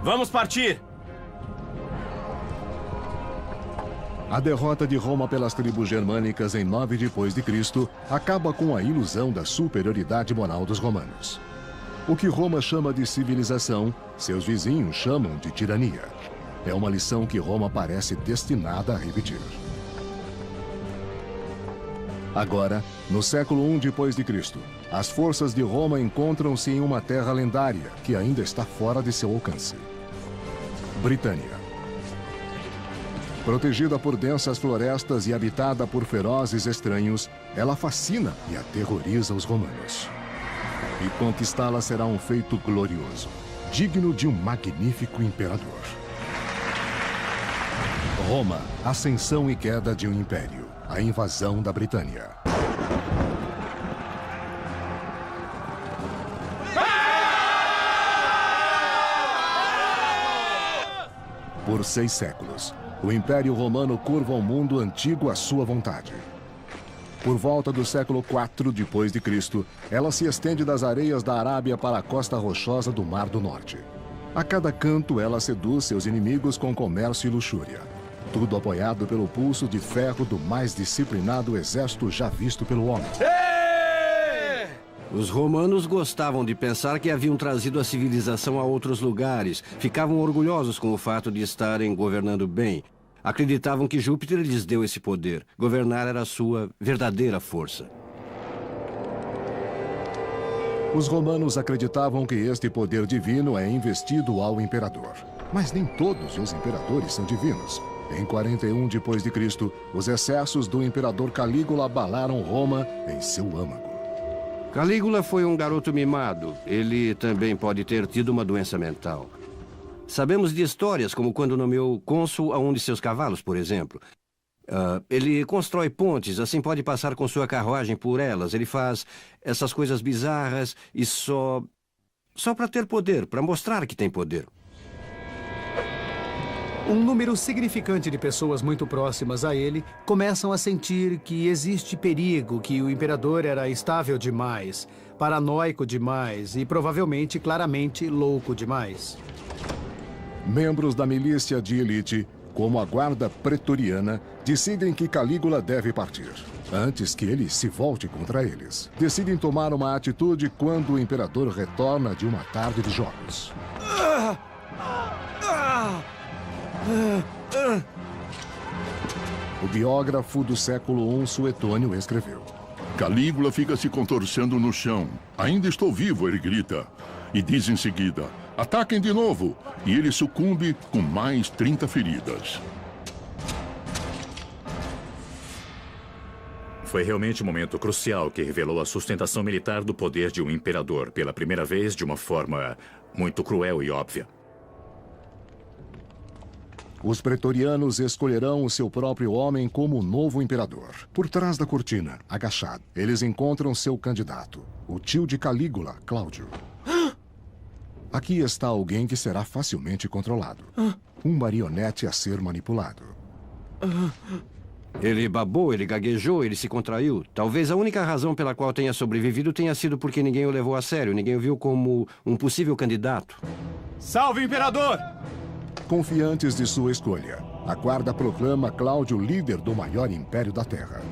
Vamos partir! A derrota de Roma pelas tribos germânicas em 9 depois de Cristo acaba com a ilusão da superioridade moral dos romanos. O que Roma chama de civilização, seus vizinhos chamam de tirania. É uma lição que Roma parece destinada a repetir. Agora, no século I depois de Cristo, as forças de Roma encontram-se em uma terra lendária que ainda está fora de seu alcance. Britânia. Protegida por densas florestas e habitada por ferozes estranhos, ela fascina e aterroriza os romanos. E conquistá-la será um feito glorioso, digno de um magnífico imperador. Roma, ascensão e queda de um império, a invasão da Britânia. Por 6 séculos, o Império Romano curva o mundo antigo à sua vontade. Por volta do século IV depois de Cristo, ela se estende das areias da Arábia para a costa rochosa do Mar do Norte. A cada canto, ela seduz seus inimigos com comércio e luxúria. Tudo apoiado pelo pulso de ferro do mais disciplinado exército já visto pelo homem. Os romanos gostavam de pensar que haviam trazido a civilização a outros lugares. Ficavam orgulhosos com o fato de estarem governando bem. Acreditavam que Júpiter lhes deu esse poder. Governar era a sua verdadeira força. Os romanos acreditavam que este poder divino é investido ao imperador. Mas nem todos os imperadores são divinos. Em 41 depois de Cristo, os excessos do imperador Calígula abalaram Roma em seu âmago. Calígula foi um garoto mimado. Ele também pode ter tido uma doença mental. Sabemos de histórias como quando nomeou cônsul a um de seus cavalos, por exemplo. Ele constrói pontes, assim pode passar com sua carruagem por elas. Ele faz essas coisas bizarras e só para ter poder, para mostrar que tem poder. Um número significante de pessoas muito próximas a ele começam a sentir que existe perigo, que o imperador era estável demais, paranoico demais e provavelmente, claramente, louco demais. Membros da milícia de elite, como a guarda pretoriana, decidem que Calígula deve partir, antes que ele se volte contra eles. Decidem tomar uma atitude quando o imperador retorna de uma tarde de jogos. O biógrafo do século I, Suetônio, escreveu: Calígula fica se contorcendo no chão. Ainda estou vivo, ele grita. E diz em seguida, ataquem de novo. E ele sucumbe com mais 30 feridas. Foi realmente um momento crucial que revelou a sustentação militar do poder de um imperador, pela primeira vez de uma forma muito cruel e óbvia. Os pretorianos escolherão o seu próprio homem como o novo imperador. Por trás da cortina, agachado, eles encontram seu candidato, o tio de Calígula, Cláudio. Aqui está alguém que será facilmente controlado. Um marionete a ser manipulado. Ele babou, ele gaguejou, ele se contraiu. Talvez a única razão pela qual tenha sobrevivido tenha sido porque ninguém o levou a sério, ninguém o viu como um possível candidato. Salve, imperador! Confiantes de sua escolha, a guarda proclama Cláudio líder do maior império da Terra.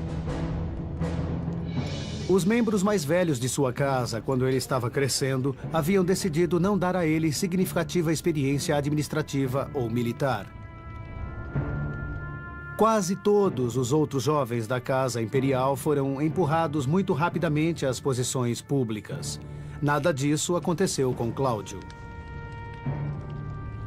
Os membros mais velhos de sua casa, quando ele estava crescendo, haviam decidido não dar a ele significativa experiência administrativa ou militar. Quase todos os outros jovens da Casa Imperial foram empurrados muito rapidamente às posições públicas. Nada disso aconteceu com Cláudio.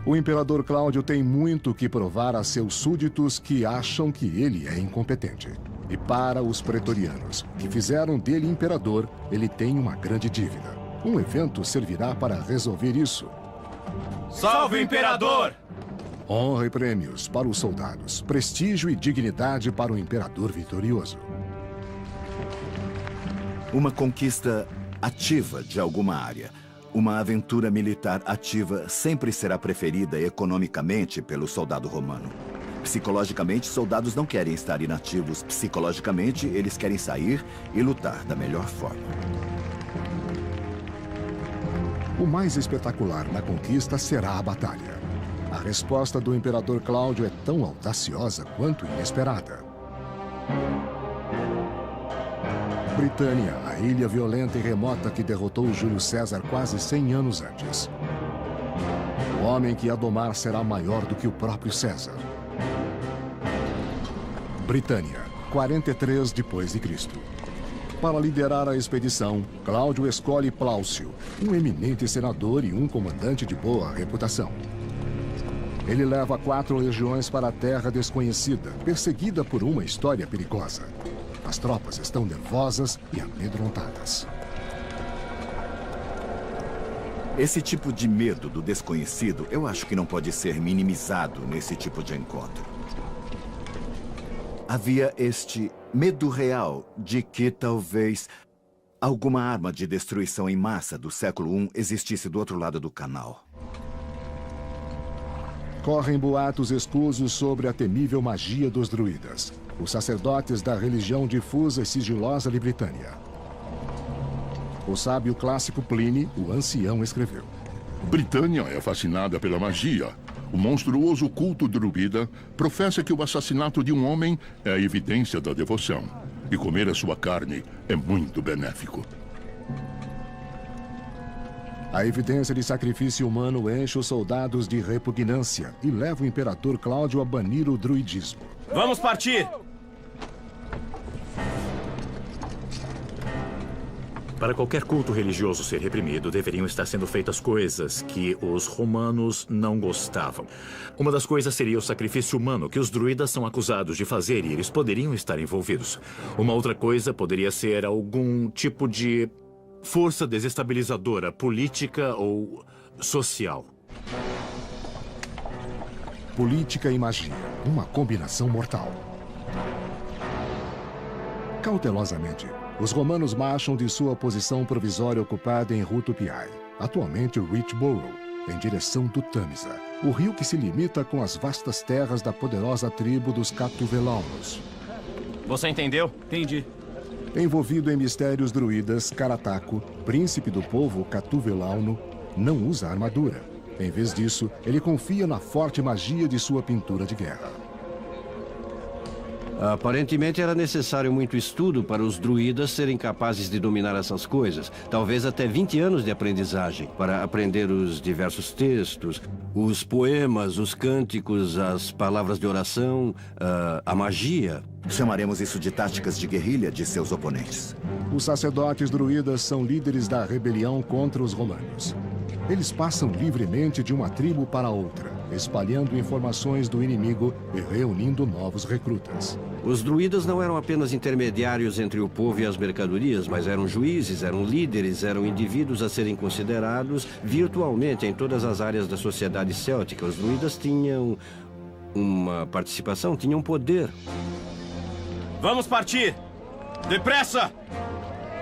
O imperador Cláudio tem muito que provar a seus súditos que acham que ele é incompetente. E para os pretorianos, que fizeram dele imperador, ele tem uma grande dívida. Um evento servirá para resolver isso. Salve, imperador! Honra e prêmios para os soldados, prestígio e dignidade para o imperador vitorioso. Uma conquista ativa de alguma área. Uma aventura militar ativa sempre será preferida economicamente pelo soldado romano. Psicologicamente, soldados não querem estar inativos. Psicologicamente, eles querem sair e lutar da melhor forma. O mais espetacular na conquista será a batalha. A resposta do imperador Cláudio é tão audaciosa quanto inesperada. Britânia, a ilha violenta e remota que derrotou Júlio César quase 100 anos antes. O homem que a domar será maior do que o próprio César. Britânia, 43 depois de Cristo. Para liderar a expedição, Cláudio escolhe Plaucio, um eminente senador e um comandante de boa reputação. Ele leva 4 legiões para a terra desconhecida, perseguida por uma história perigosa. As tropas estão nervosas e amedrontadas. Esse tipo de medo do desconhecido, eu acho que não pode ser minimizado nesse tipo de encontro. Havia este medo real de que talvez alguma arma de destruição em massa do século I existisse do outro lado do canal. Correm boatos escusos sobre a temível magia dos druidas, os sacerdotes da religião difusa e sigilosa de Britânia. O sábio clássico Plínio, o ancião, escreveu: Britânia é fascinada pela magia. O monstruoso culto druida professa que o assassinato de um homem é a evidência da devoção. E comer a sua carne é muito benéfico. A evidência de sacrifício humano enche os soldados de repugnância e leva o imperador Cláudio a banir o druidismo. Vamos partir! Para qualquer culto religioso ser reprimido, deveriam estar sendo feitas coisas que os romanos não gostavam. Uma das coisas seria o sacrifício humano, que os druidas são acusados de fazer e eles poderiam estar envolvidos. Uma outra coisa poderia ser algum tipo de força desestabilizadora, política ou social. Política e magia, uma combinação mortal. Cautelosamente, os romanos marcham de sua posição provisória ocupada em Rutupiae, atualmente Richborough, em direção do Tâmisa, o rio que se limita com as vastas terras da poderosa tribo dos Catuvelaunos. Você entendeu? Entendi. Envolvido em mistérios druidas, Carataco, príncipe do povo Catuvelauno, não usa armadura. Em vez disso, ele confia na forte magia de sua pintura de guerra. Aparentemente era necessário muito estudo para os druidas serem capazes de dominar essas coisas. Talvez até 20 anos de aprendizagem para aprender os diversos textos, os poemas, os cânticos, as palavras de oração, a magia. Chamaremos isso de táticas de guerrilha de seus oponentes. Os sacerdotes druidas são líderes da rebelião contra os romanos. Eles passam livremente de uma tribo para outra, espalhando informações do inimigo e reunindo novos recrutas. Os druidas não eram apenas intermediários entre o povo e as mercadorias, mas eram juízes, eram líderes, eram indivíduos a serem considerados virtualmente em todas as áreas da sociedade céltica. Os druidas tinham uma participação, tinham poder. Vamos partir! Depressa!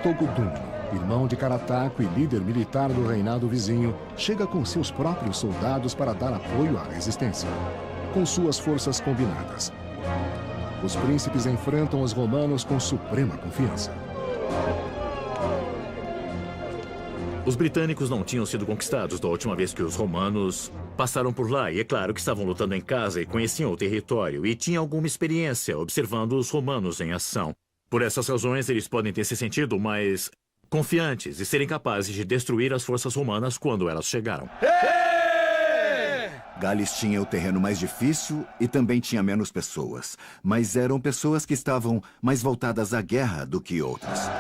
Togudum, irmão de Carataco e líder militar do reinado vizinho, chega com seus próprios soldados para dar apoio à resistência. Com suas forças combinadas, os príncipes enfrentam os romanos com suprema confiança. Os britânicos não tinham sido conquistados da última vez que os romanos passaram por lá. E é claro que estavam lutando em casa e conheciam o território e tinham alguma experiência observando os romanos em ação. Por essas razões, eles podem ter se sentido mais confiantes e serem capazes de destruir as forças romanas quando elas chegaram. Gales tinha o terreno mais difícil e também tinha menos pessoas. Mas eram pessoas que estavam mais voltadas à guerra do que outras.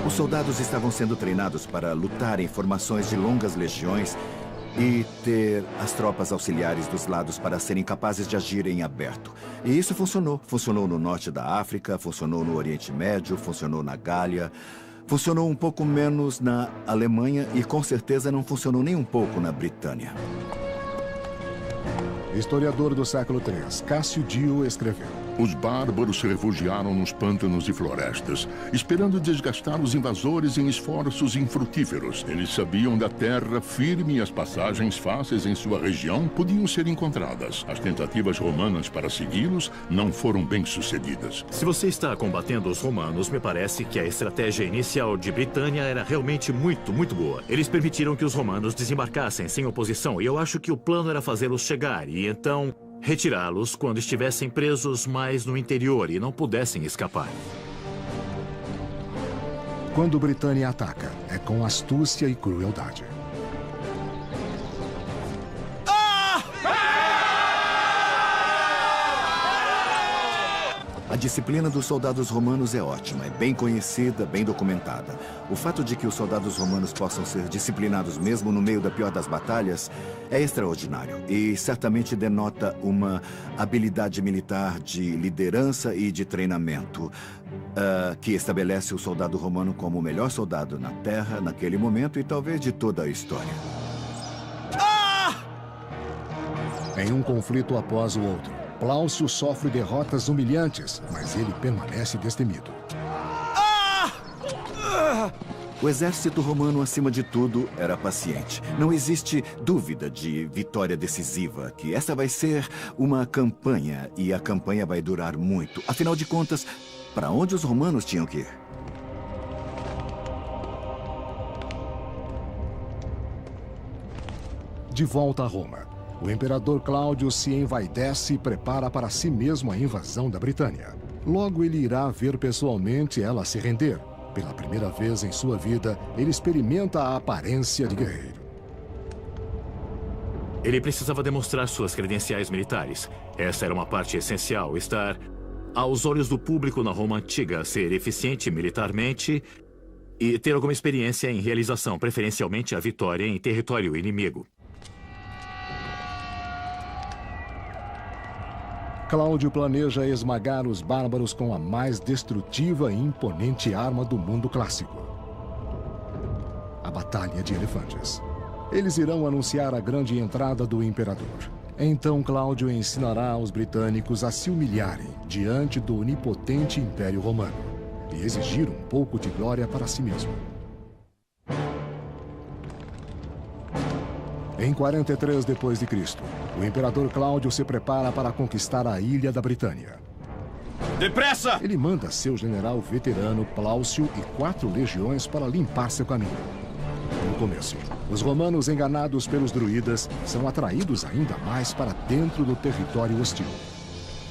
Os soldados estavam sendo treinados para lutar em formações de longas legiões e ter as tropas auxiliares dos lados para serem capazes de agir em aberto. E isso funcionou. Funcionou no norte da África, funcionou no Oriente Médio, funcionou na Gália, funcionou um pouco menos na Alemanha e com certeza não funcionou nem um pouco na Britânia. Historiador do século III, Cássio Dio, escreveu: Os bárbaros se refugiaram nos pântanos e florestas, esperando desgastar os invasores em esforços infrutíferos. Eles sabiam da terra firme e as passagens fáceis em sua região podiam ser encontradas. As tentativas romanas para segui-los não foram bem-sucedidas. Se você está combatendo os romanos, me parece que a estratégia inicial de Britânia era realmente muito boa. Eles permitiram que os romanos desembarcassem sem oposição, e eu acho que o plano era fazê-los chegar e então retirá-los quando estivessem presos mais no interior e não pudessem escapar. Quando Britânia ataca, é com astúcia e crueldade. A disciplina dos soldados romanos é ótima, é bem conhecida, bem documentada. O fato de que os soldados romanos possam ser disciplinados mesmo no meio da pior das batalhas é extraordinário e certamente denota uma habilidade militar de liderança e de treinamento que estabelece o soldado romano como o melhor soldado na Terra naquele momento e talvez de toda a história. Em um conflito após o outro, Plaucio sofre derrotas humilhantes, mas ele permanece destemido. O exército romano, acima de tudo, era paciente. Não existe dúvida de vitória decisiva, que essa vai ser uma campanha, e a campanha vai durar muito. Afinal de contas, para onde os romanos tinham que ir? De volta a Roma, o imperador Cláudio se envaidece e prepara para si mesmo a invasão da Britânia. Logo ele irá ver pessoalmente ela se render. Pela primeira vez em sua vida, ele experimenta a aparência de guerreiro. Ele precisava demonstrar suas credenciais militares. Essa era uma parte essencial, estar aos olhos do público na Roma antiga, ser eficiente militarmente e ter alguma experiência em realização, preferencialmente a vitória em território inimigo. Cláudio planeja esmagar os bárbaros com a mais destrutiva e imponente arma do mundo clássico: a Batalha de Elefantes. Eles irão anunciar a grande entrada do imperador. Então Cláudio ensinará aos britânicos a se humilharem diante do onipotente Império Romano e exigir um pouco de glória para si mesmo. Em 43 d.C., o imperador Cláudio se prepara para conquistar a ilha da Britânia. Depressa! Ele manda seu general veterano Plaucio e 4 legiões para limpar seu caminho. No começo, os romanos, enganados pelos druidas, são atraídos ainda mais para dentro do território hostil.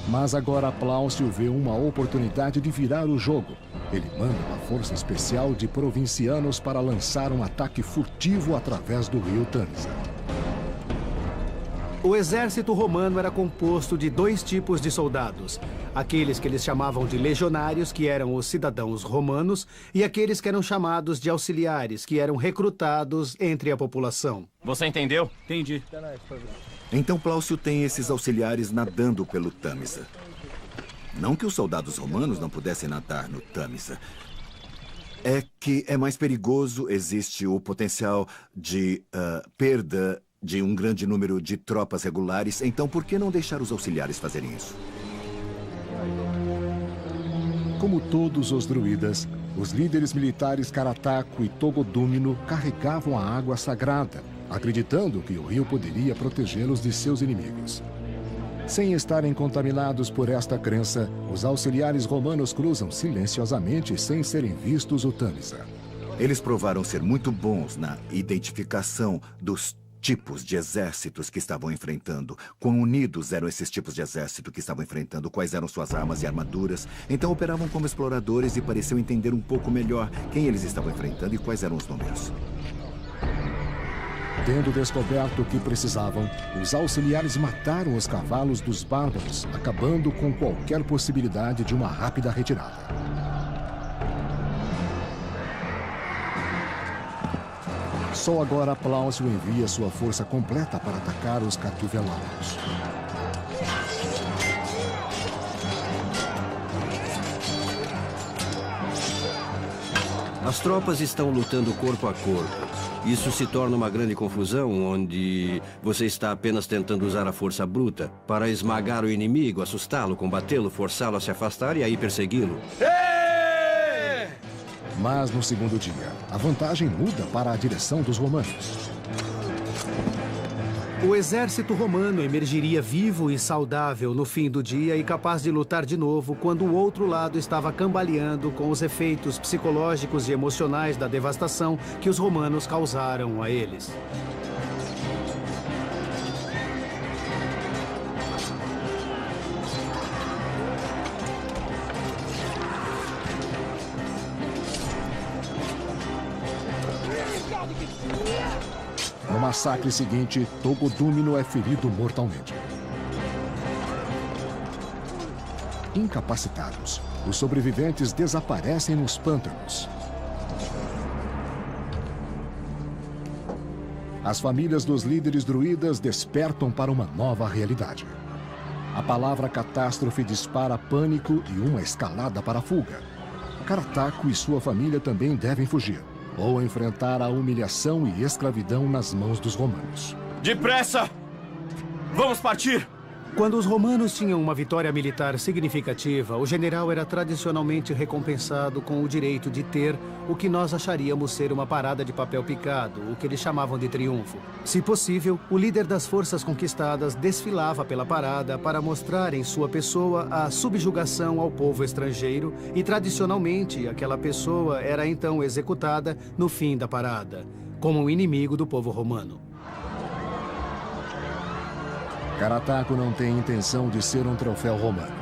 Mas agora Plaucio vê uma oportunidade de virar o jogo. Ele manda uma força especial de provincianos para lançar um ataque furtivo através do rio Tamisa. O exército romano era composto de 2 tipos de soldados. Aqueles que eles chamavam de legionários, que eram os cidadãos romanos, e aqueles que eram chamados de auxiliares, que eram recrutados entre a população. Você entendeu? Entendi. Então Plaucio tem esses auxiliares nadando pelo Tamisa. Não que os soldados romanos não pudessem nadar no Tamisa. É que é mais perigoso, existe o potencial de perda de um grande número de tropas regulares. Então, por que não deixar os auxiliares fazerem isso? Como todos os druidas, os líderes militares Carataco e Togodúmino carregavam a água sagrada, acreditando que o rio poderia protegê-los de seus inimigos. Sem estarem contaminados por esta crença, os auxiliares romanos cruzam silenciosamente sem serem vistos o Tamisa. Eles provaram ser muito bons na identificação dos tipos de exércitos que estavam enfrentando. Quão unidos eram esses tipos de exército que estavam enfrentando, quais eram suas armas e armaduras. Então operavam como exploradores e pareciam entender um pouco melhor quem eles estavam enfrentando e quais eram os números. Tendo descoberto o que precisavam, os auxiliares mataram os cavalos dos bárbaros, acabando com qualquer possibilidade de uma rápida retirada. Só agora Plaucio envia sua força completa para atacar os catuvelanos. As tropas estão lutando corpo a corpo. Isso se torna uma grande confusão, onde você está apenas tentando usar a força bruta para esmagar o inimigo, assustá-lo, combatê-lo, forçá-lo a se afastar e aí persegui-lo. Mas no segundo dia, a vantagem muda para a direção dos romanos. O exército romano emergiria vivo e saudável no fim do dia e capaz de lutar de novo quando o outro lado estava cambaleando com os efeitos psicológicos e emocionais da devastação que os romanos causaram a eles. No massacre seguinte, Togodúmino é ferido mortalmente. Incapacitados, os sobreviventes desaparecem nos pântanos. As famílias dos líderes druidas despertam para uma nova realidade. A palavra catástrofe dispara pânico e uma escalada para a fuga. Carataco e sua família também devem fugir, ou enfrentar a humilhação e escravidão nas mãos dos romanos. Depressa! Vamos partir! Quando os romanos tinham uma vitória militar significativa, o general era tradicionalmente recompensado com o direito de ter o que nós acharíamos ser uma parada de papel picado, o que eles chamavam de triunfo. Se possível, o líder das forças conquistadas desfilava pela parada para mostrar em sua pessoa a subjugação ao povo estrangeiro e, tradicionalmente, aquela pessoa era então executada no fim da parada, como um inimigo do povo romano. Carataco não tem intenção de ser um troféu romano.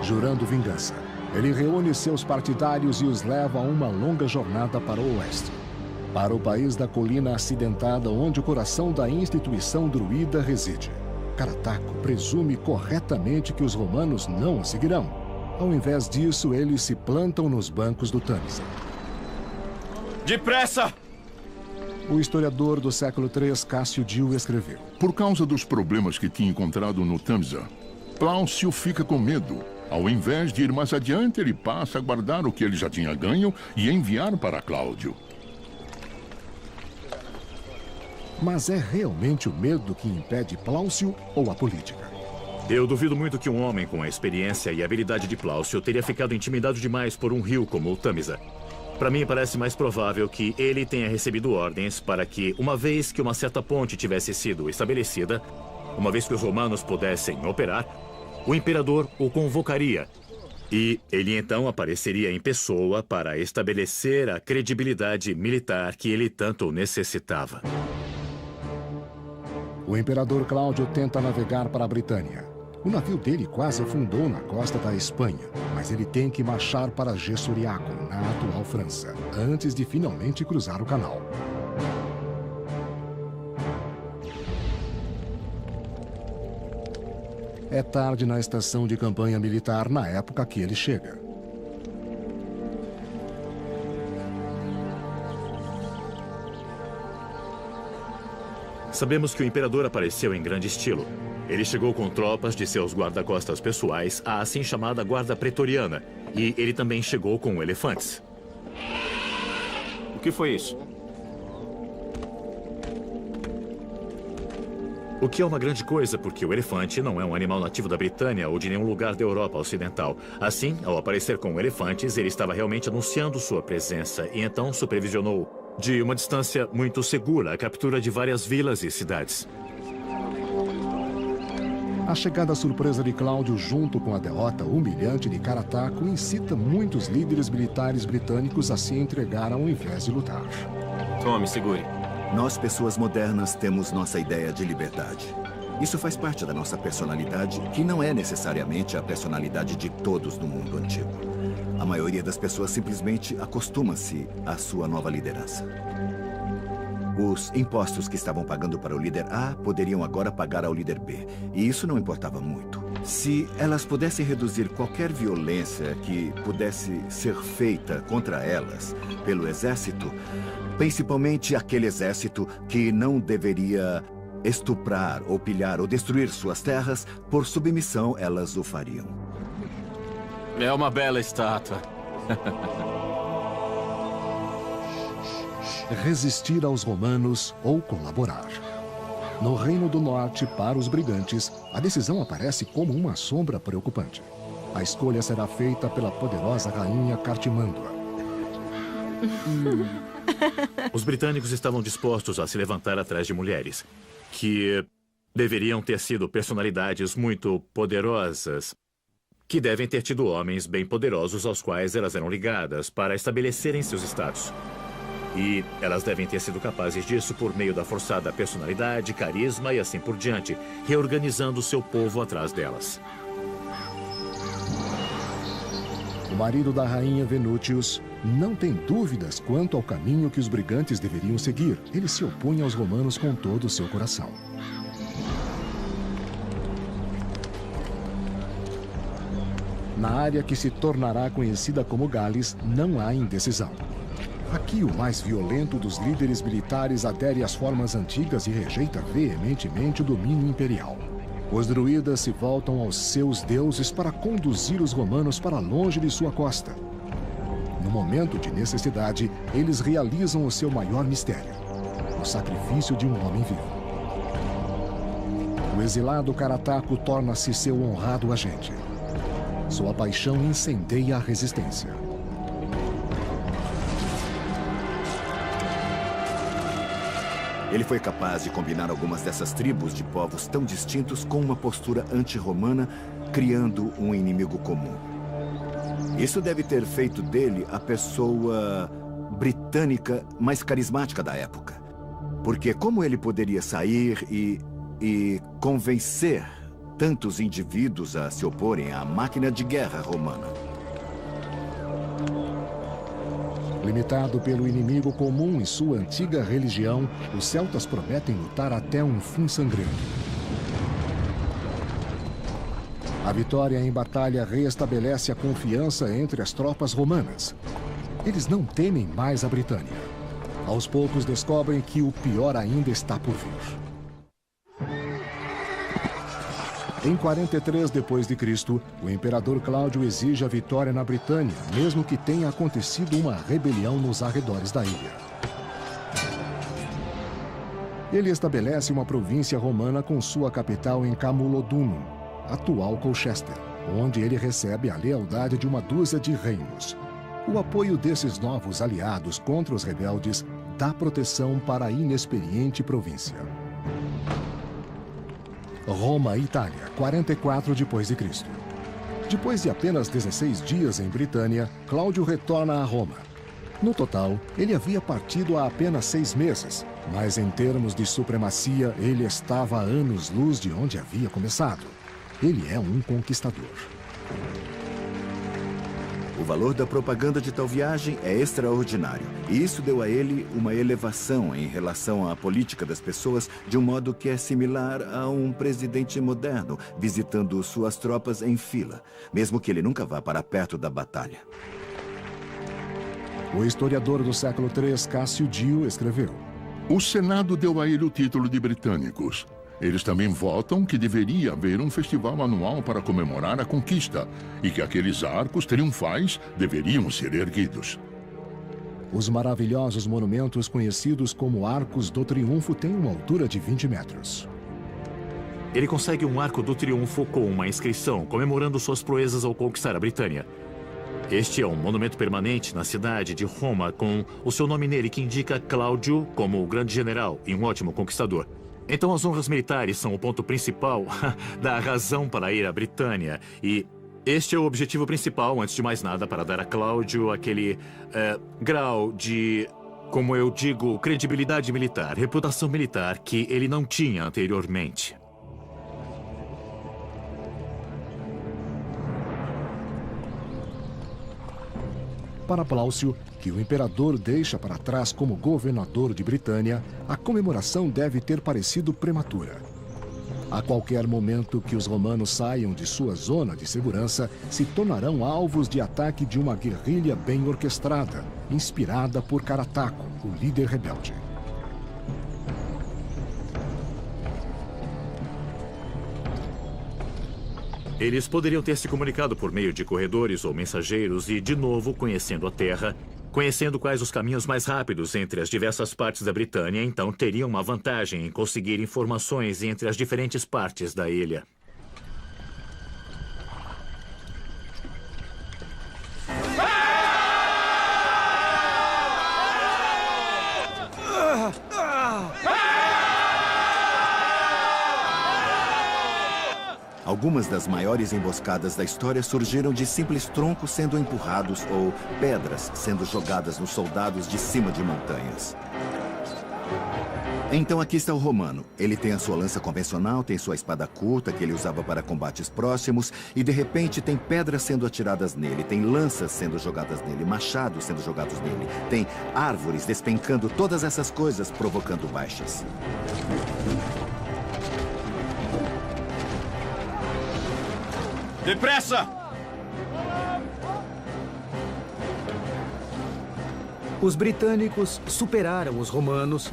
Jurando vingança, ele reúne seus partidários e os leva a uma longa jornada para o oeste. Para o país da colina acidentada onde o coração da instituição druida reside. Carataco presume corretamente que os romanos não o seguirão. Ao invés disso, eles se plantam nos bancos do Tâmisa. Depressa! O historiador do século III, Cássio Dio, escreveu: Por causa dos problemas que tinha encontrado no Tâmisa, Plaucio fica com medo. Ao invés de ir mais adiante, ele passa a guardar o que ele já tinha ganho e enviar para Cláudio. Mas é realmente o medo que impede Plaucio ou a política? Eu duvido muito que um homem com a experiência e habilidade de Plaucio teria ficado intimidado demais por um rio como o Tâmisa. Para mim, parece mais provável que ele tenha recebido ordens para que, uma vez que uma certa ponte tivesse sido estabelecida, uma vez que os romanos pudessem operar, o imperador o convocaria. E ele então apareceria em pessoa para estabelecer a credibilidade militar que ele tanto necessitava. O imperador Cláudio tenta navegar para a Britânia. O navio dele quase afundou na costa da Espanha, mas ele tem que marchar para Gessuriaco, na atual França, antes de finalmente cruzar o canal. É tarde na estação de campanha militar na época que ele chega. Sabemos que o imperador apareceu em grande estilo. Ele chegou com tropas de seus guarda-costas pessoais, a assim chamada Guarda Pretoriana. E ele também chegou com elefantes. O que foi isso? O que é uma grande coisa, porque o elefante não é um animal nativo da Britânia ou de nenhum lugar da Europa Ocidental. Assim, ao aparecer com elefantes, ele estava realmente anunciando sua presença e então supervisionou, de uma distância muito segura, a captura de várias vilas e cidades. A chegada surpresa de Cláudio, junto com a derrota humilhante de Carataco, incita muitos líderes militares britânicos a se entregar ao invés de lutar. Tome, segure. Nós, pessoas modernas, temos nossa ideia de liberdade. Isso faz parte da nossa personalidade, que não é necessariamente a personalidade de todos no mundo antigo. A maioria das pessoas simplesmente acostuma-se à sua nova liderança. Os impostos que estavam pagando para o líder A poderiam agora pagar ao líder B. E isso não importava muito. Se elas pudessem reduzir qualquer violência que pudesse ser feita contra elas pelo exército, principalmente aquele exército que não deveria estuprar ou pilhar ou destruir suas terras, por submissão elas o fariam. É uma bela estátua. resistir aos romanos ou colaborar. No Reino do Norte, para os brigantes, a decisão aparece como uma sombra preocupante. A escolha será feita pela poderosa rainha Cartimandua. Os britânicos estavam dispostos a se levantar atrás de mulheres, que deveriam ter sido personalidades muito poderosas, que devem ter tido homens bem poderosos aos quais elas eram ligadas para estabelecerem seus status. E elas devem ter sido capazes disso por meio da forçada personalidade, carisma e assim por diante, reorganizando seu povo atrás delas. O marido da rainha Venútius não tem dúvidas quanto ao caminho que os brigantes deveriam seguir. Ele se opõe aos romanos com todo o seu coração. Na área que se tornará conhecida como Gales, não há indecisão. Aqui, o mais violento dos líderes militares adere às formas antigas e rejeita veementemente o domínio imperial. Os druidas se voltam aos seus deuses para conduzir os romanos para longe de sua costa. No momento de necessidade, eles realizam o seu maior mistério: o sacrifício de um homem vivo. O exilado Carataco torna-se seu honrado agente. Sua paixão incendeia a resistência. Ele foi capaz de combinar algumas dessas tribos de povos tão distintos com uma postura anti-romana, criando um inimigo comum. Isso deve ter feito dele a pessoa britânica mais carismática da época. Porque como ele poderia sair e convencer tantos indivíduos a se oporem à máquina de guerra romana? Limitado pelo inimigo comum e sua antiga religião, os celtas prometem lutar até um fim sangrento. A vitória em batalha reestabelece a confiança entre as tropas romanas. Eles não temem mais a Britânia. Aos poucos descobrem que o pior ainda está por vir. Em 43 d.C., o imperador Cláudio exige a vitória na Britânia, mesmo que tenha acontecido uma rebelião nos arredores da ilha. Ele estabelece uma província romana com sua capital em Camulodunum, atual Colchester, onde ele recebe a lealdade de uma dúzia de reinos. O apoio desses novos aliados contra os rebeldes dá proteção para a inexperiente província. Roma e Itália, 44 d.C. Depois de apenas 16 dias em Britânia, Cláudio retorna a Roma. No total, ele havia partido há apenas 6 meses, mas em termos de supremacia, ele estava a anos-luz de onde havia começado. Ele é um conquistador. O valor da propaganda de tal viagem é extraordinário, e isso deu a ele uma elevação em relação à política das pessoas, de um modo que é similar a um presidente moderno visitando suas tropas em fila, mesmo que ele nunca vá para perto da batalha. O historiador do século III, Cássio Dio, escreveu: O Senado deu a ele o título de britânicos. Eles também votam que deveria haver um festival anual para comemorar a conquista e que aqueles arcos triunfais deveriam ser erguidos. Os maravilhosos monumentos conhecidos como Arcos do Triunfo têm uma altura de 20 metros. Ele consegue um arco do triunfo com uma inscrição comemorando suas proezas ao conquistar a Britânia. Este é um monumento permanente na cidade de Roma com o seu nome nele, que indica Cláudio como o grande general e um ótimo conquistador. Então as honras militares são o ponto principal da razão para ir à Britânia. E este é o objetivo principal, antes de mais nada, para dar a Cláudio aquele grau de, como eu digo, credibilidade militar, reputação militar que ele não tinha anteriormente. Para Plaucio, que o imperador deixa para trás como governador de Britânia, a comemoração deve ter parecido prematura. A qualquer momento que os romanos saiam de sua zona de segurança, se tornarão alvos de ataque de uma guerrilha bem orquestrada, inspirada por Carataco, o líder rebelde. Eles poderiam ter se comunicado por meio de corredores ou mensageiros e, de novo, conhecendo a terra, Conhecendo quais os caminhos mais rápidos entre as diversas partes da Britânia, então teriam uma vantagem em conseguir informações entre as diferentes partes da ilha. Algumas das maiores emboscadas da história surgiram de simples troncos sendo empurrados ou pedras sendo jogadas nos soldados de cima de montanhas. Então aqui está o romano. Ele tem a sua lança convencional, tem sua espada curta que ele usava para combates próximos e de repente tem pedras sendo atiradas nele, tem lanças sendo jogadas nele, machados sendo jogados nele, tem árvores despencando, todas essas coisas provocando baixas. Depressa! Os britânicos superaram os romanos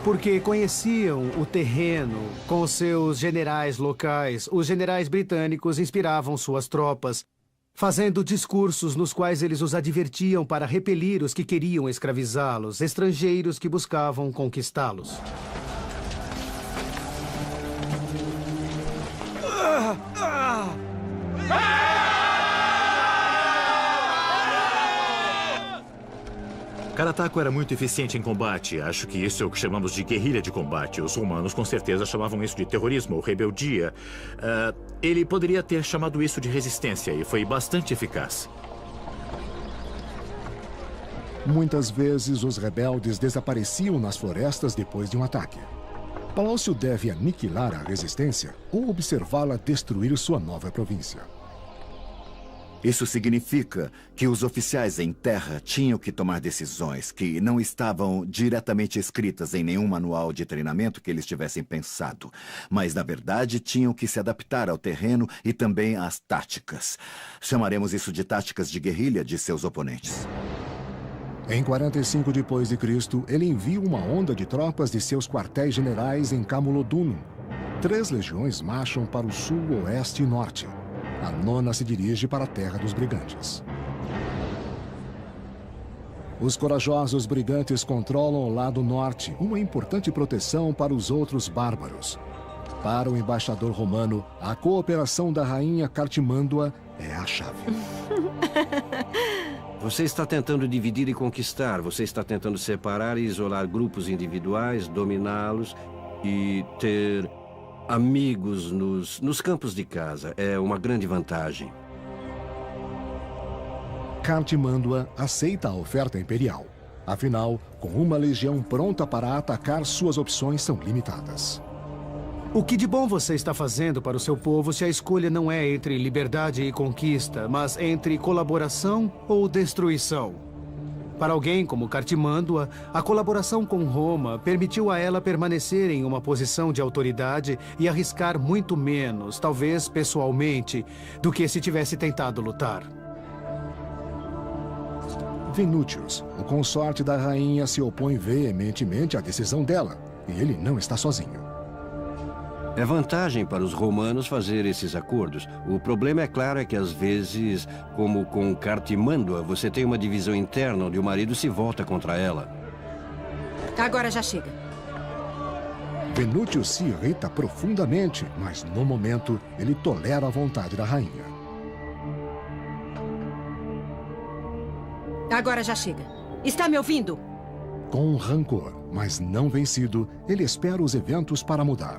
porque conheciam o terreno com seus generais locais. Os generais britânicos inspiravam suas tropas, fazendo discursos nos quais eles os advertiam para repelir os que queriam escravizá-los, estrangeiros que buscavam conquistá-los. Carataco era muito eficiente em combate. Acho que isso é o que chamamos de guerrilha de combate. Os romanos com certeza chamavam isso de terrorismo ou rebeldia. Ele poderia ter chamado isso de resistência e foi bastante eficaz. Muitas vezes os rebeldes desapareciam nas florestas depois de um ataque. Palacio deve aniquilar a resistência ou observá-la destruir sua nova província. Isso significa que os oficiais em terra tinham que tomar decisões que não estavam diretamente escritas em nenhum manual de treinamento que eles tivessem pensado, mas, na verdade, tinham que se adaptar ao terreno e também às táticas. Chamaremos isso de táticas de guerrilha de seus oponentes. Em 45 d.C., ele envia uma onda de tropas de seus quartéis generais em Camulodunum. 3 legiões marcham para o sul, oeste e norte. A 9ª se dirige para a terra dos brigantes. Os corajosos brigantes controlam o lado norte, uma importante proteção para os outros bárbaros. Para o embaixador romano, a cooperação da rainha Cartimândua é a chave. Você está tentando dividir e conquistar. Você está tentando separar e isolar grupos individuais, dominá-los e ter amigos nos campos de casa. É uma grande vantagem. Cartimândua aceita a oferta imperial. Afinal, com uma legião pronta para atacar, suas opções são limitadas. O que de bom você está fazendo para o seu povo se a escolha não é entre liberdade e conquista, mas entre colaboração ou destruição? Para alguém como Cartimândua, a colaboração com Roma permitiu a ela permanecer em uma posição de autoridade e arriscar muito menos, talvez pessoalmente, do que se tivesse tentado lutar. Venutius, o consorte da rainha, se opõe veementemente à decisão dela, e ele não está sozinho. É vantagem para os romanos fazer esses acordos. O problema, é claro, é que às vezes, como com Cartimândua, você tem uma divisão interna onde o marido se volta contra ela. Agora já chega. Venutius se irrita profundamente, mas no momento ele tolera a vontade da rainha. Agora já chega. Está me ouvindo? Com rancor, mas não vencido, ele espera os eventos para mudar.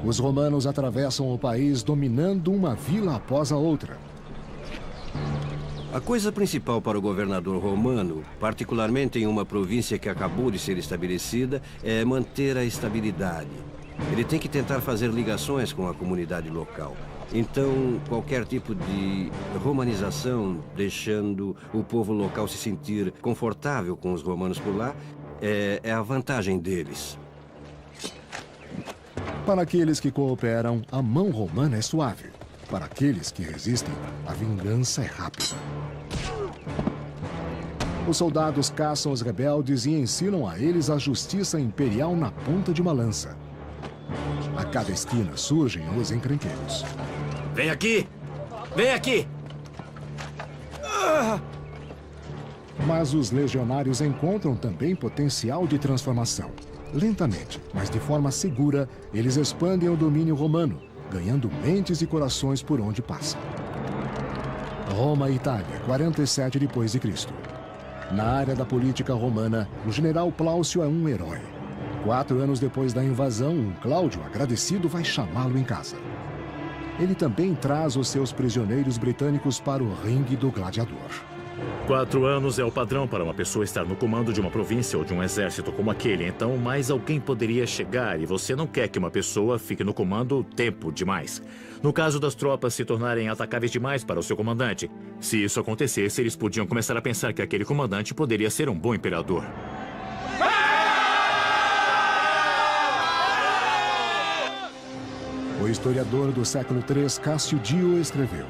Os romanos atravessam o país dominando uma vila após a outra. A coisa principal para o governador romano, particularmente em uma província que acabou de ser estabelecida, é manter a estabilidade. Ele tem que tentar fazer ligações com a comunidade local. Então, qualquer tipo de romanização, deixando o povo local se sentir confortável com os romanos por lá, é a vantagem deles. Para aqueles que cooperam, a mão romana é suave. Para aqueles que resistem, a vingança é rápida. Os soldados caçam os rebeldes e ensinam a eles a justiça imperial na ponta de uma lança. A cada esquina surgem os encrenqueiros. Vem aqui! Vem aqui! Mas os legionários encontram também potencial de transformação. Lentamente, mas de forma segura, eles expandem o domínio romano, ganhando mentes e corações por onde passam. Roma e Itália, 47 depois de Cristo. Na área da política romana, o general Plaucio é um herói. 4 anos depois da invasão, um Cláudio agradecido vai chamá-lo em casa. Ele também traz os seus prisioneiros britânicos para o ringue do gladiador. 4 anos é o padrão para uma pessoa estar no comando de uma província ou de um exército como aquele. Então, mais alguém poderia chegar e você não quer que uma pessoa fique no comando tempo demais. No caso das tropas se tornarem atacáveis demais para o seu comandante. Se isso acontecesse, eles podiam começar a pensar que aquele comandante poderia ser um bom imperador. O historiador do século III, Cássio Dio, escreveu: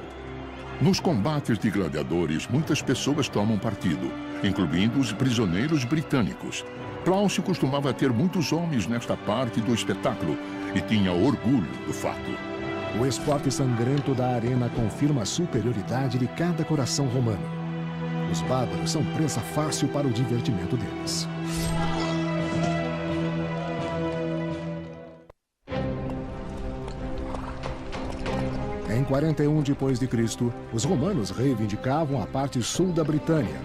Nos combates de gladiadores, muitas pessoas tomam partido, incluindo os prisioneiros britânicos. Plaucio costumava ter muitos homens nesta parte do espetáculo e tinha orgulho do fato. O esporte sangrento da arena confirma a superioridade de cada coração romano. Os bárbaros são presa fácil para o divertimento deles. Em 41 depois de Cristo, os romanos reivindicavam a parte sul da Britânia.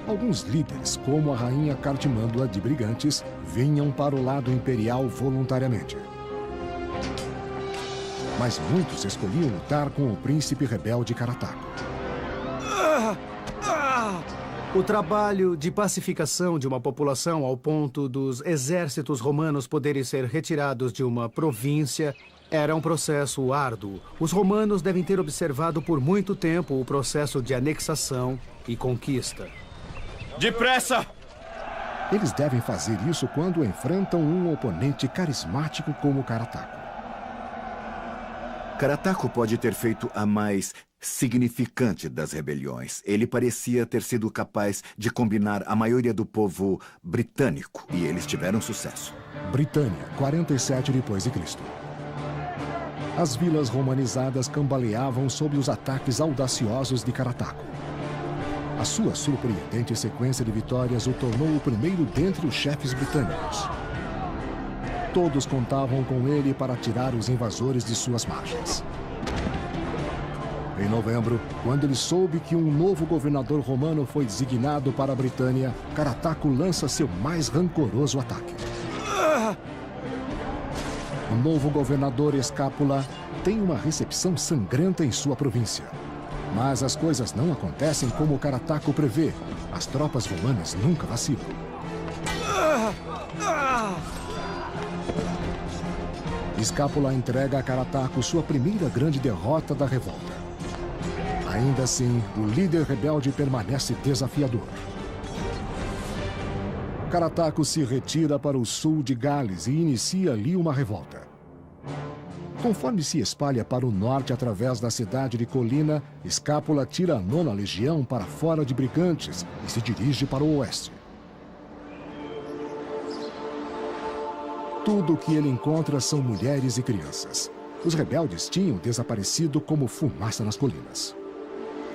Alguns líderes, como a rainha Cartimândula de Brigantes, vinham para o lado imperial voluntariamente. Mas muitos escolhiam lutar com o príncipe rebelde Carataco. O trabalho de pacificação de uma população ao ponto dos exércitos romanos poderem ser retirados de uma província era um processo árduo. Os romanos devem ter observado por muito tempo o processo de anexação e conquista. Depressa! Eles devem fazer isso quando enfrentam um oponente carismático como Carataco. Carataco pode ter feito a mais significante das rebeliões. Ele parecia ter sido capaz de combinar a maioria do povo britânico e eles tiveram sucesso. Britânia, 47 depois de Cristo. As vilas romanizadas cambaleavam sob os ataques audaciosos de Carataco. A sua surpreendente sequência de vitórias o tornou o primeiro dentre os chefes britânicos. Todos contavam com ele para tirar os invasores de suas margens. Em novembro, quando ele soube que um novo governador romano foi designado para a Britânia, Carataco lança seu mais rancoroso ataque. O novo governador Escápula tem uma recepção sangrenta em sua província. Mas as coisas não acontecem como Carataco prevê. As tropas romanas nunca vacilam. Escápula entrega a Carataco sua primeira grande derrota da revolta. Ainda assim, o líder rebelde permanece desafiador. Carataco se retira para o sul de Gales e inicia ali uma revolta. Conforme se espalha para o norte através da cidade de Colina, Escápula tira a 9ª Legião para fora de Brigantes e se dirige para o oeste. Tudo o que ele encontra são mulheres e crianças. Os rebeldes tinham desaparecido como fumaça nas colinas.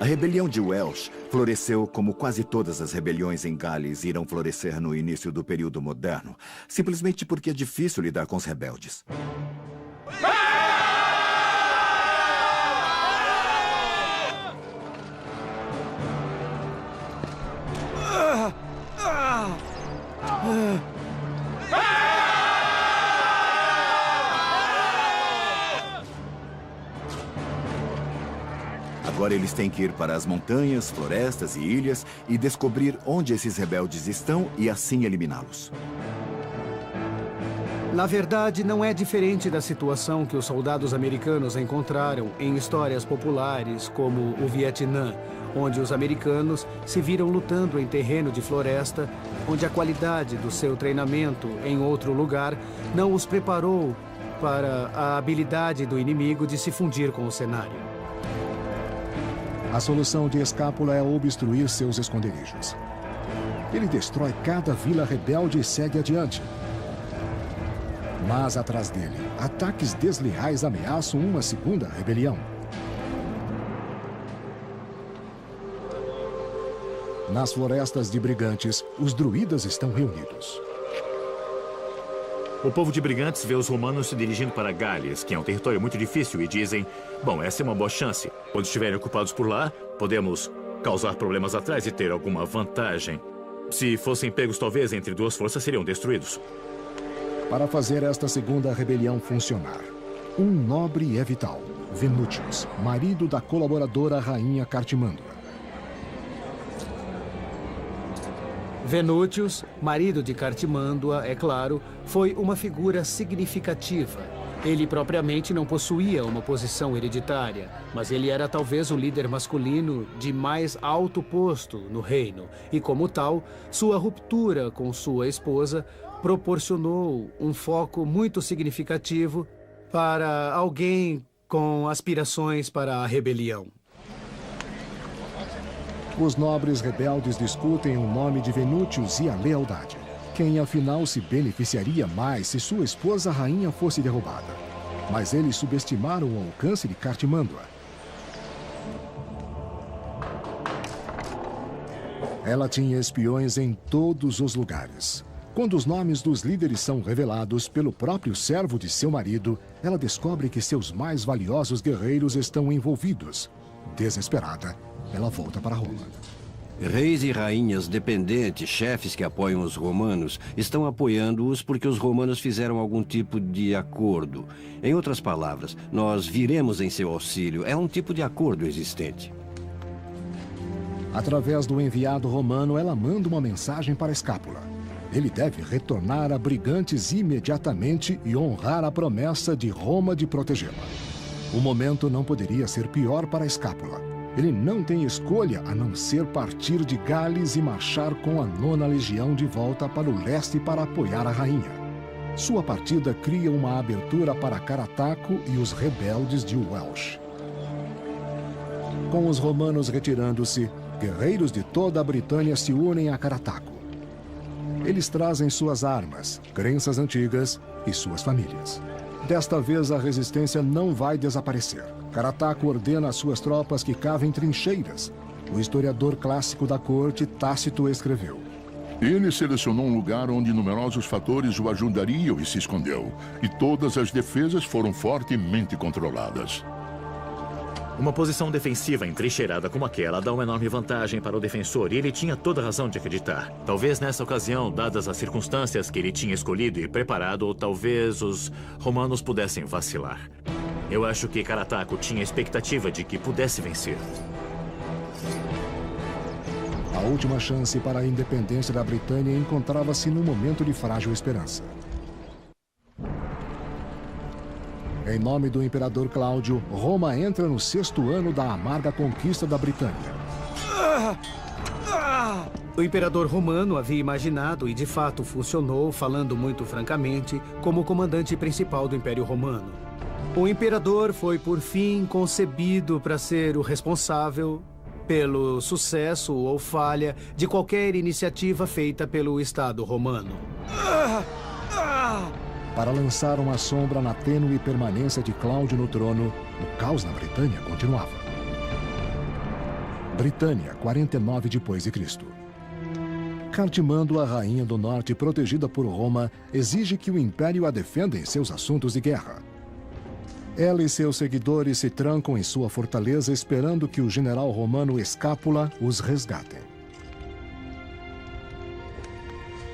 A rebelião de Welsh floresceu como quase todas as rebeliões em Gales irão florescer no início do período moderno, simplesmente porque é difícil lidar com os rebeldes. Agora eles têm que ir para as montanhas, florestas e ilhas e descobrir onde esses rebeldes estão e assim eliminá-los. Na verdade, não é diferente da situação que os soldados americanos encontraram em histórias populares como o Vietnã, onde os americanos se viram lutando em terreno de floresta, onde a qualidade do seu treinamento em outro lugar não os preparou para a habilidade do inimigo de se fundir com o cenário. A solução de Escápula é obstruir seus esconderijos. Ele destrói cada vila rebelde e segue adiante. Mas atrás dele, ataques desleais ameaçam uma segunda rebelião. Nas florestas de Brigantes, os druidas estão reunidos. O povo de Brigantes vê os romanos se dirigindo para Gales, que é um território muito difícil, e dizem: bom, essa é uma boa chance. Quando estiverem ocupados por lá, podemos causar problemas atrás e ter alguma vantagem. Se fossem pegos, talvez, entre duas forças, seriam destruídos. Para fazer esta segunda rebelião funcionar, um nobre é vital: Venútius, marido da colaboradora rainha Cartimandua. Venútius, marido de Cartimandua, é claro, foi uma figura significativa. Ele propriamente não possuía uma posição hereditária, mas ele era talvez o líder masculino de mais alto posto no reino. E como tal, sua ruptura com sua esposa proporcionou um foco muito significativo para alguém com aspirações para a rebelião. Os nobres rebeldes discutem o nome de Venútius e a lealdade. Quem, afinal, se beneficiaria mais se sua esposa rainha fosse derrubada. Mas eles subestimaram o alcance de Cartimandua. Ela tinha espiões em todos os lugares. Quando os nomes dos líderes são revelados pelo próprio servo de seu marido, ela descobre que seus mais valiosos guerreiros estão envolvidos. Desesperada, ela volta para Roma. Reis e rainhas dependentes, chefes que apoiam os romanos, estão apoiando-os porque os romanos fizeram algum tipo de acordo. Em outras palavras, nós viremos em seu auxílio. É um tipo de acordo existente. Através do enviado romano, ela manda uma mensagem para Escápula. Ele deve retornar a Brigantes imediatamente e honrar a promessa de Roma de protegê-la. O momento não poderia ser pior para Escápula. Ele não tem escolha a não ser partir de Gales e marchar com a 9ª Legião de volta para o leste para apoiar a rainha. Sua partida cria uma abertura para Carataco e os rebeldes de Welsh. Com os romanos retirando-se, guerreiros de toda a Britânia se unem a Carataco. Eles trazem suas armas, crenças antigas e suas famílias. Desta vez, a resistência não vai desaparecer. Carataco ordena às suas tropas que cavem trincheiras. O historiador clássico da corte, Tácito, escreveu: Ele selecionou um lugar onde numerosos fatores o ajudariam e se escondeu. E todas as defesas foram fortemente controladas. Uma posição defensiva entrincheirada como aquela dá uma enorme vantagem para o defensor, e ele tinha toda razão de acreditar. Talvez nessa ocasião, dadas as circunstâncias que ele tinha escolhido e preparado, ou talvez os romanos pudessem vacilar. Eu acho que Carataco tinha a expectativa de que pudesse vencer. A última chance para a independência da Britânia encontrava-se num momento de frágil esperança. Em nome do imperador Cláudio, Roma entra no 6º ano da amarga conquista da Britânia. O imperador romano havia imaginado, e de fato funcionou, falando muito francamente, como comandante principal do Império Romano. O imperador foi, por fim, concebido para ser o responsável pelo sucesso ou falha de qualquer iniciativa feita pelo Estado romano. Para lançar uma sombra na tênue permanência de Cláudio no trono, o caos na Britânia continuava. Britânia, 49 depois de Cristo. Cartimandua, a rainha do norte protegida por Roma, exige que o império a defenda em seus assuntos de guerra. Ela e seus seguidores se trancam em sua fortaleza esperando que o general romano Escápula os resgate.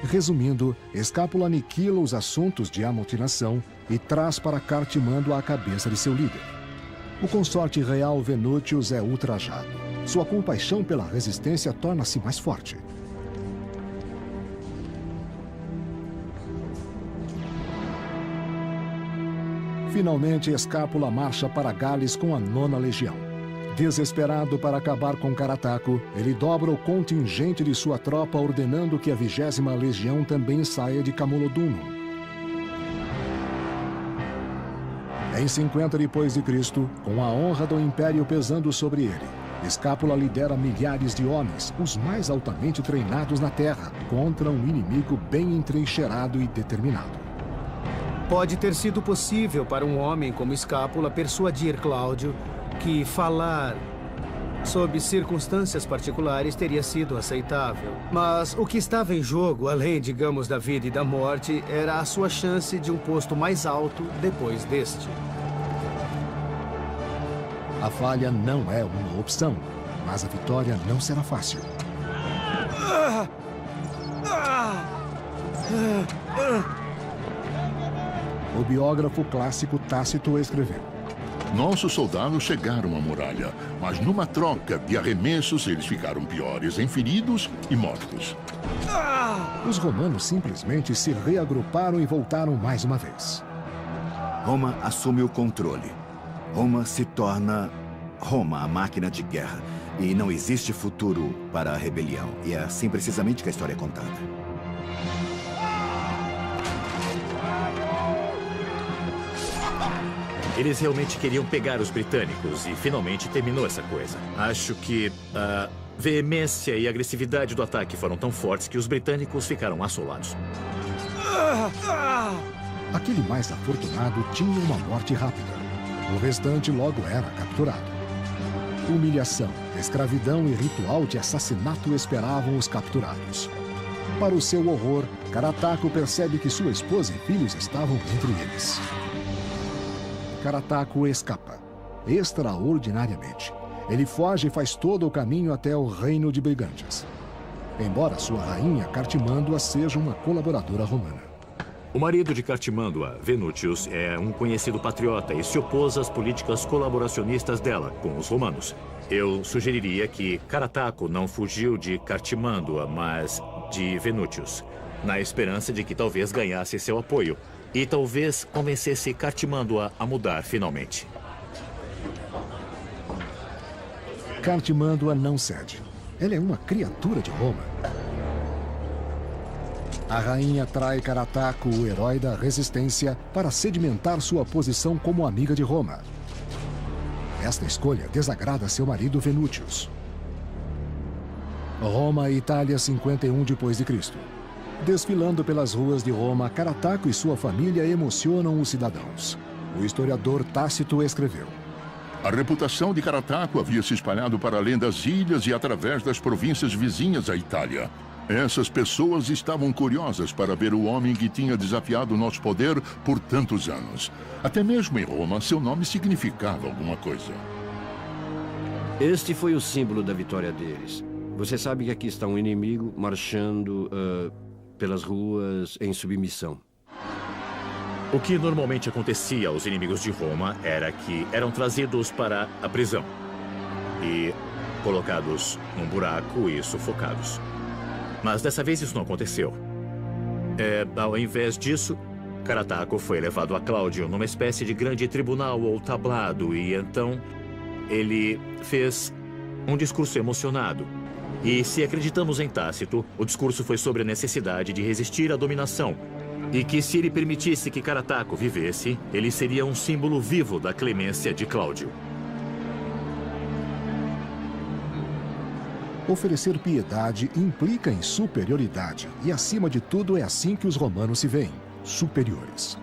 Resumindo, Escápula aniquila os assuntos de amotinação e traz para Cartimandua a cabeça de seu líder. O consorte real Venútius é ultrajado. Sua compaixão pela resistência torna-se mais forte. Finalmente, Escápula marcha para Gales com a 9ª Legião. Desesperado para acabar com Carataco, ele dobra o contingente de sua tropa, ordenando que a 20ª Legião também saia de Camulodunum. Em 50 depois de Cristo, com a honra do Império pesando sobre ele, Escápula lidera milhares de homens, os mais altamente treinados na terra, contra um inimigo bem entrincheirado e determinado. Pode ter sido possível para um homem como Escápula persuadir Cláudio que falar Sob circunstâncias particulares, teria sido aceitável. Mas o que estava em jogo, além, digamos, da vida e da morte, era a sua chance de um posto mais alto depois deste. A falha não é uma opção, mas a vitória não será fácil. O biógrafo clássico Tácito escreveu: Nossos soldados chegaram à muralha, mas numa troca de arremessos eles ficaram piores em feridos e mortos. Os romanos simplesmente se reagruparam e voltaram mais uma vez. Roma assume o controle. Roma se torna Roma, a máquina de guerra. E não existe futuro para a rebelião. E é assim precisamente que a história é contada. Eles realmente queriam pegar os britânicos e finalmente terminou essa coisa. Acho que a veemência e agressividade do ataque foram tão fortes que os britânicos ficaram assolados. Aquele mais afortunado tinha uma morte rápida. O restante logo era capturado. Humilhação, escravidão e ritual de assassinato esperavam os capturados. Para o seu horror, Carataco percebe que sua esposa e filhos estavam entre eles. Carataco escapa. Extraordinariamente. Ele foge e faz todo o caminho até o reino de Brigantes. Embora sua rainha, Cartimândua, seja uma colaboradora romana. O marido de Cartimândua, Venútius, é um conhecido patriota e se opôs às políticas colaboracionistas dela com os romanos. Eu sugeriria que Carataco não fugiu de Cartimândua, mas de Venútius, na esperança de que talvez ganhasse seu apoio e talvez convencesse Cartimândua a mudar finalmente. Cartimândua não cede. Ela é uma criatura de Roma. A rainha trai Carataco, o herói da resistência, para sedimentar sua posição como amiga de Roma. Esta escolha desagrada seu marido Venútius. Roma e Itália, 51 d.C. Desfilando pelas ruas de Roma, Carataco e sua família emocionam os cidadãos. O historiador Tácito escreveu: A reputação de Carataco havia se espalhado para além das ilhas e através das províncias vizinhas à Itália. Essas pessoas estavam curiosas para ver o homem que tinha desafiado o nosso poder por tantos anos. Até mesmo em Roma, seu nome significava alguma coisa. Este foi o símbolo da vitória deles. Você sabe que aqui está um inimigo marchando pelas ruas em submissão. O que normalmente acontecia aos inimigos de Roma era que eram trazidos para a prisão e colocados num buraco e sufocados. Mas dessa vez isso não aconteceu. Ao invés disso, Carataco foi levado a Cláudio numa espécie de grande tribunal ou tablado e então ele fez um discurso emocionado. E se acreditamos em Tácito, o discurso foi sobre a necessidade de resistir à dominação e que se ele permitisse que Carataco vivesse, ele seria um símbolo vivo da clemência de Cláudio. Oferecer piedade implica em superioridade, e acima de tudo é assim que os romanos se veem, superiores.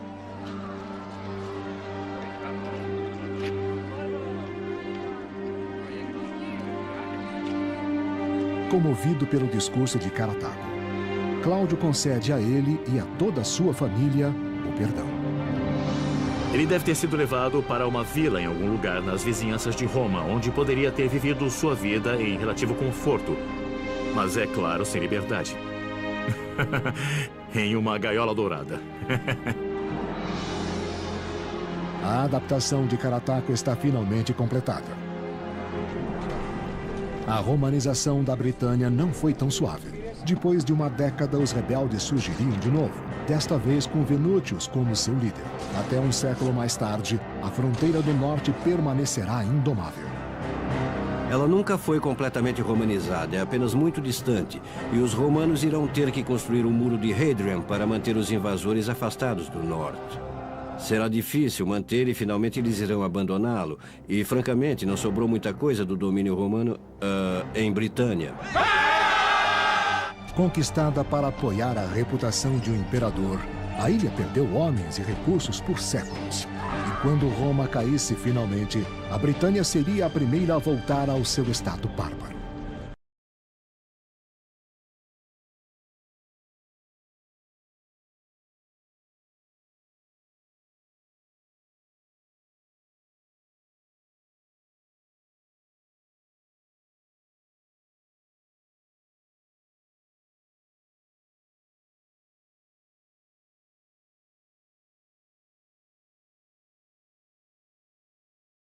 Comovido pelo discurso de Carataco, Cláudio concede a ele e a toda a sua família o perdão. Ele deve ter sido levado para uma vila em algum lugar nas vizinhanças de Roma, onde poderia ter vivido sua vida em relativo conforto. Mas é claro, sem liberdade. Em uma gaiola dourada. A adaptação de Carataco está finalmente completada. A romanização da Britânia não foi tão suave. Depois de uma década, os rebeldes surgiriam de novo, desta vez com Venútius como seu líder. Até um século mais tarde, a fronteira do norte permanecerá indomável. Ela nunca foi completamente romanizada, é apenas muito distante. E os romanos irão ter que construir o muro de Hadrian para manter os invasores afastados do norte. Será difícil manter e finalmente eles irão abandoná-lo. E, francamente, não sobrou muita coisa do domínio romano em Britânia. Conquistada para apoiar a reputação de um imperador, a ilha perdeu homens e recursos por séculos. E Quando Roma caísse finalmente, a Britânia seria a primeira a voltar ao seu estado bárbaro.